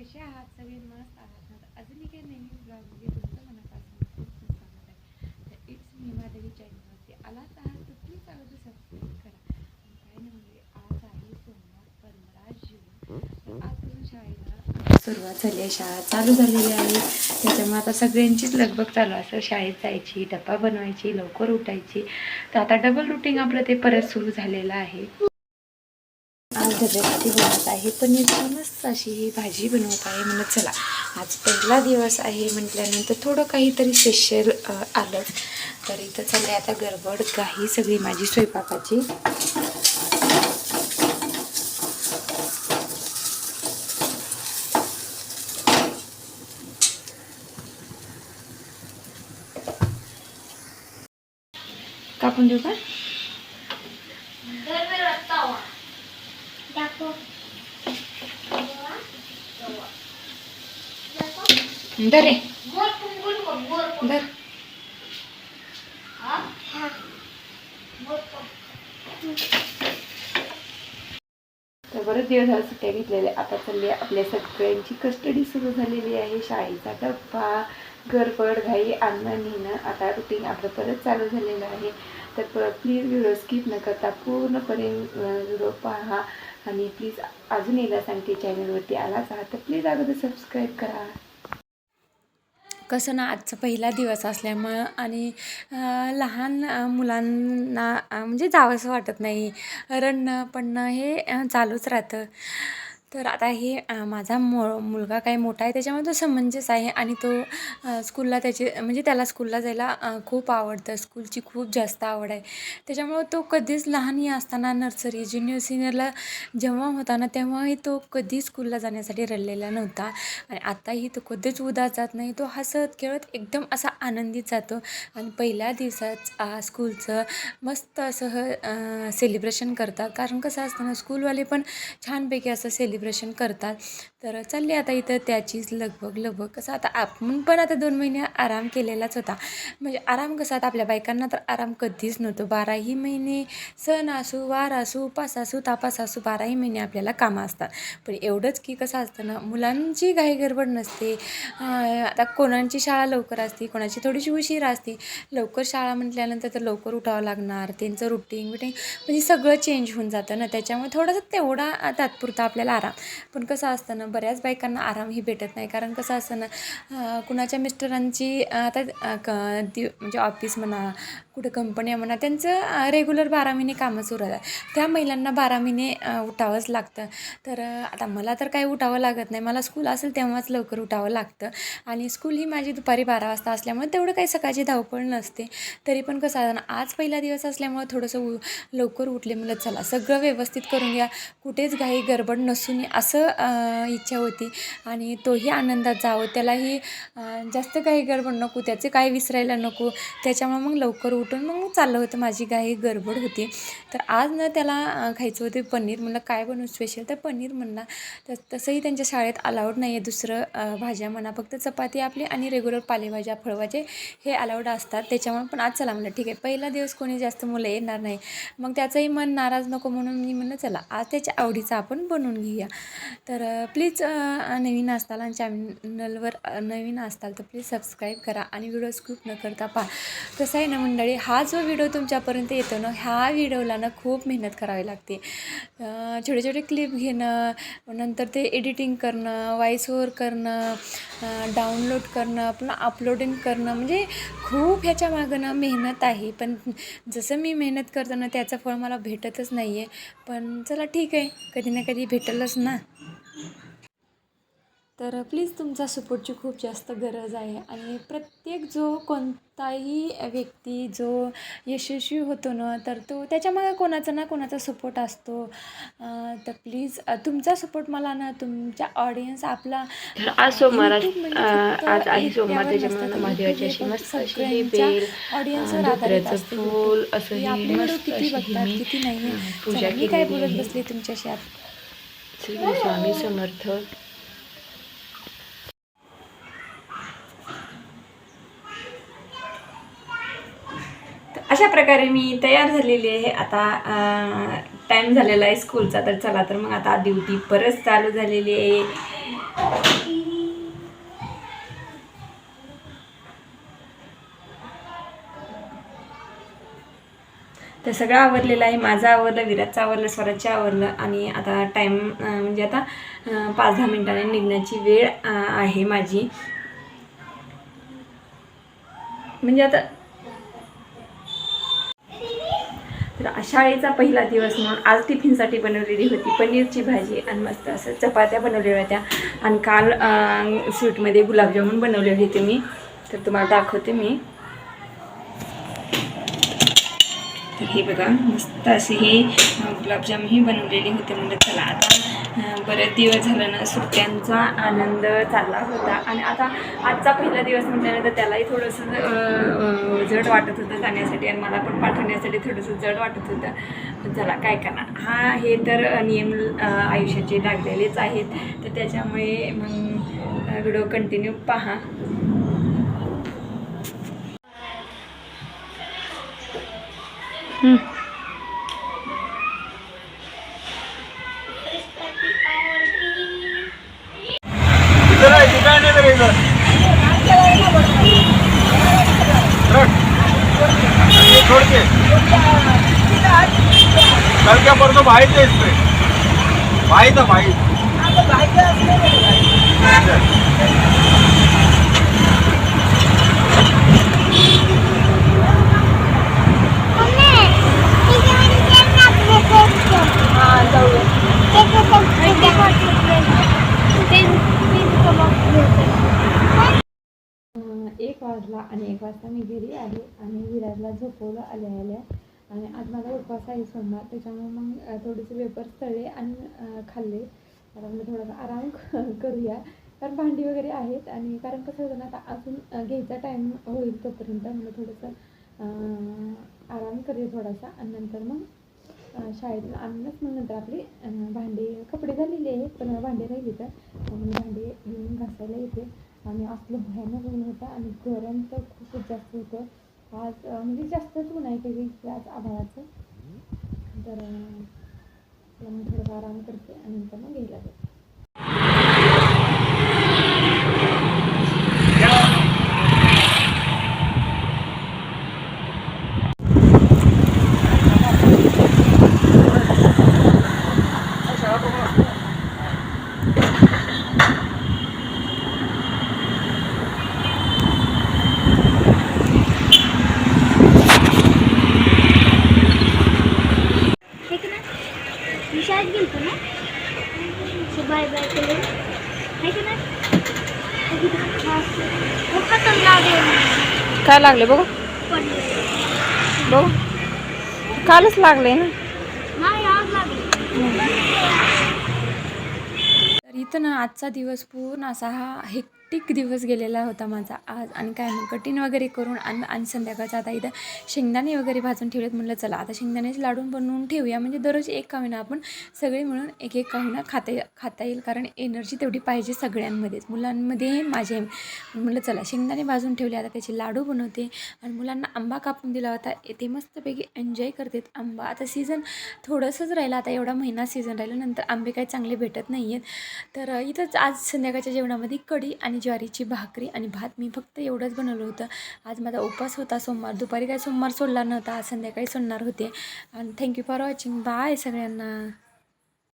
कसे आहात? सगळे मस्त आहात ना? तर अजूनही काही नवीन ब्लॉगमध्ये तुमचं मनापासून खूप खूप स्वागत आहे. तर इट्स मी माधवी चॅनलवरती आलाच आहात तर प्लीज अगोदर सबस्क्राईब करा. आणि काय नाही म्हणजे आज आहे सोमवार 15 जून. तर आजपासून शाळेला सुरुवात झाली आहे, शाळा चालू झालेली आहे. त्याच्यामुळे आता सगळ्यांचीच लगबग चालू असं शाळेत जायची, डब्बा बनवायची, लवकर उठायची. तर आता डबल रुटीन आपलं ते परत सुरू झालेलं आहे. आज डब्यासाठी बनवत आहे पनीरची मस्त अशी ही भाजी बनवत आहे. म्हणत चला आज पहिला दिवस आहे म्हटल्यानंतर थोडं काहीतरी स्पेशल आलं. तर इथं चालले आता गडबड घाई सगळी माझी स्वयंपाकाची. कापून देऊ का? धर रे धर. तर बरेच दिवस झाले सुट्ट्या घेतलेल्या. आता चालली आपल्या सगळ्यांची कस्टडी सुरू झालेली आहे. शाळेचा डब्बा, गडबड घाई आणणं नेणं आता रुटीन आपलं परत चालू झालेलं आहे. तर प्लीज व्हिडिओ स्किप न करता पूर्णपणे व्हिडिओ पहा. आणि प्लीज अजून एकदा सांगते, चॅनलवरती आलाच आहात तर प्लीज अगोदर सबस्क्राईब करा. कसं ना आजचा पहिला दिवस असल्यामुळं आणि लहान मुलांना म्हणजे जावंसं वाटत नाही, रडणं पडणं हे चालूच राहतं. तर आता हे माझा मुलगा काही मोठा आहे त्याच्यामुळे तो समंजस आहे. आणि तो स्कूलला म्हणजे त्याला स्कूलला जायला खूप आवडतं, स्कूलची खूप जास्त आवड आहे. त्याच्यामुळं तो कधीच लहानही असताना नर्सरी ज्युनियर सिनियरला जेव्हा होता ना तेव्हाही तो कधी स्कूलला जाण्यासाठी रडलेला नव्हता. आणि आताही तो कधीच उदास जात नाही, तो हसत खेळत एकदम असा आनंदित जातो. आणि पहिल्या दिवसात स्कूलचं मस्त असं सेलिब्रेशन करतात. कारण कसं असतं ना स्कूलवाले पण छानपैकी असं सेलिब्रेशन करतात. तर चालली आता इथं त्याचीच लगबग कसं आता आपण पण आता 2 महिने आराम केलेलाच होता. म्हणजे आराम कसा आता आपल्या बायकांना तर आराम कधीच नव्हतो. 12ही महिने सण असू, वार असू, उपास असू, तापास असू, 12ही महिने आपल्याला कामं असतात. पण एवढंच की कसं असतं ना मुलांची घाई गडबड नसते. आता कोणाची शाळा लवकर असते, कोणाची थोडीशी उशीर असते. लवकर शाळा म्हटल्यानंतर तर लवकर उठावं लागणार, त्यांचं रुटीन म्हणजे सगळं चेंज होऊन जातं ना. त्याच्यामुळे थोडासा तेवढा तात्पुरता आपल्याला आराम. पण कसं असतं ना बऱ्याच बायकांना आरामही भेटत नाही. कारण कसं असतं ना कुणाच्या मिस्टरांची आता म्हणजे ऑफिस म्हणा, कुठं कंपन्या म्हणा, त्यांचं रेग्युलर 12 महिने कामं सुरू राहतात. त्या महिलांना 12 महिने उठावंच लागतं. तर आता मला तर काही उठावं लागत नाही, मला स्कूल असेल तेव्हाच लवकर उठावं लागतं. आणि स्कूल ही माझी दुपारी 12 वाजता असल्यामुळे तेवढं काही सकाळची धावपळ नसते. तरी पण कसं आहे ना आज पहिला दिवस असल्यामुळे थोडंसं लवकर उठले म्हणलं चला सगळं व्यवस्थित करून घ्या, कुठेच घाई गडबड नसून असं इच्छा होती. आणि तोही आनंदात जावं, त्यालाही जास्त काही गडबड नको, त्याचे काही विसरायला नको. त्याच्यामुळे मग लवकर उठून मग चाललं होतं, माझी घाई गडबड होती. तर आज ना त्याला खायचं होते पनीर. म्हणलं काय बनवू स्पेशल, तर पनीर म्हणला. तर तसंही त्यांच्या शाळेत अलाउड नाही आहे दुसरं भाज्या म्हणा, फक्त चपाती आपली आणि रेग्युलर पालेभाज्या फळभाज्या हे अलाउड असतात. त्याच्यामुळे पण आज चला म्हणलं ठीक आहे, पहिला दिवस कोणी जास्त मुलं येणार नाही, मग त्याचंही मन नाराज नको म्हणून मी म्हणलं चला आज त्याच्या आवडीचं आपण बनवून घेऊया. तर प्लीज नवीन असताल आणि चॅनलवर नवीन असताल तर प्लीज सबस्क्राईब करा आणि व्हिडिओ स्किप न करता पहा. कसं आहे ना मंडळी, हा जो व्हिडिओ तुमच्यापर्यंत येतो ना ह्या व्हिडिओला ना खूप मेहनत करावी लागते. छोटे छोटे क्लिप घेणं, नंतर ते एडिटिंग करणं, व्हॉइस ओव्हर करणं, डाउनलोड करणं, पुन्हा अपलोडिंग करणं, म्हणजे खूप ह्याच्या मागं ना मेहनत आहे. पण जसं मी मेहनत करतो ना त्याचं फळ मला भेटतच नाही आहे. पण चला ठीक आहे, कधी ना कधी भेटेलच ना. तर प्लीज तुमचा सपोर्टची खूप जास्त गरज आहे. आणि प्रत्येक जो कोणताही व्यक्ती जो यशस्वी होतो ना तर तो त्याच्यामागे कोणाचा ना कोणाचा सपोर्ट असतो. तर प्लीज तुमचा सपोर्ट मला ना तुमच्या ऑडियन्स आपला आज सोमवार यूट्यूब म्हणजे फक्त आज आहे सोमवार, एकट्यावर नसतं, त्याच्यामुळे तर यूट्यूब महादेवाची हे अशी पण मस्त अशी ही सगळ्यांच्या बेल, ऑडियन्सवर आधारित धोत्र्याचं असते यूट्यूब, फूल असं की ही आपले व्हिडिओ मस्त किती अशी ही बघतात मी किती नाही. पूजा चला मी काय केलेली बोलत आहे. बसले तुमच्याशी. श्री स्वामी समर्थ. अशा प्रकारे मी तयार झालेली आहे. आता टाईम झालेला आहे स्कूलचा. तर चला तर मग आता ड्युटी परत चालू झालेली आहे. तर सगळं आवरलेलं आहे. माझं आवरलं, विराजचं आवरलं, स्वराजचं आवरलं आणि आता टाईम म्हणजे आता 5-10 मिनिटांनी निघण्याची वेळ आहे माझी. म्हणजे आता तर शाळेचा पहिला दिवस म्हणून आज टिफिनसाठी बनवलेली होती पनीरची भाजी आणि मस्त असं चपात्या बनवलेल्या होत्या. आणि काल स्वीटमध्ये गुलाबजामुन बनवलेले होते मी. तर तुम्हाला दाखवते मी. तर हे बघा मस्त असे हे गुलाबजामही बनवलेले होते. म्हणजे चला आता बरेच दिवस झालं ना सुट्ट्यांचा आनंद चालला होता. आणि आता आजचा पहिला दिवस म्हटल्यानंतर त्यालाही थोडंसं जड वाटत होतं जाण्यासाठी आणि मला पण पाठवण्यासाठी थोडंसं जड वाटत होतं. पण चला काय करणार, हे तर नियम आयुष्याचे लागलेलेच आहेत. तर त्याच्यामुळे मग व्हिडिओ कंटिन्यू पहा. कल क्या परसों भाई थे इस पे भाई था भाई एक वाजला आणि 1 वाजता मी घरी आले आणि विराजला झोपवलं आल्या. आणि आज माझा उपवास आहे सोमवार. त्याच्यामुळे मग थोडेसे वेपर्स तळले आणि खाल्ले. आता म्हणजे थोडासा आराम करूया कारण भांडी वगैरे आहेत. आणि कारण कसं होतं ना आता अजून घ्यायचा टाईम होईल तोपर्यंत म्हणजे थोडंसं आराम करूया थोडासा. आणि नंतर मग शाळेतून आणूनच मग नंतर आपली भांडी कपडे झालेले आहेत पण भांडी राहिली तर मग भांडी घेऊन घासायला येते. आणि असलं भयानक ऊन होतं आणि गरम तर खूपच जास्त होतं आज. म्हणजे जास्तच ऊन आहे काही आज आभाळाचं. तर मग थोडंसं आराम करते आणि नंतर मग घ्यायला जाते. शाळेत गेलतो ना बाय बाय केलं आहे का नाही. काय लागले बघू बघू कालच लागले ना. तर इथं ना आजचा दिवस पूर्ण असा हा हेक्टिक दिवस गेलेला होता माझा आज. आणि काय मग कटिंग वगैरे करून आणि संध्याकाळचं आता इथं शेंगदाणे वगैरे भाजून ठेवलेत. म्हटलं चला आता शेंगदाणेच लाडून बनवून ठेवूया म्हणजे दररोज एक का होईना आपण सगळे मिळून एक एक का होईना खाता येईल. कारण एनर्जी तेवढी पाहिजे सगळ्यांमध्येच, मुलांमध्ये माझे. म्हटलं चला शेंगदाणे भाजून ठेवले आता त्याचे लाडू बनवते. आणि मुलांना आंबा कापून दिला होता ते मस्तपैकी एन्जॉय करतात आंबा. आता सीझन थोडंसंच राहिलं, आता एवढा महिना सीझन राहिलं नंतर आंबे काही चांगले भेटत नाही आहेत. तर इथंच आज संध्याकाळच्या जेवणामध्ये कढी आणि ज्वारीची भाकरी आणि भात मी फक्त एवढंच बनवलं होतं. आज माझा उपवास होता सोमवार. दुपारी काय सोमवार सोडला नव्हता, आज संध्याकाळी सोडणार होते. आणि थँक्यू फॉर वॉचिंग. बाय सगळ्यांना.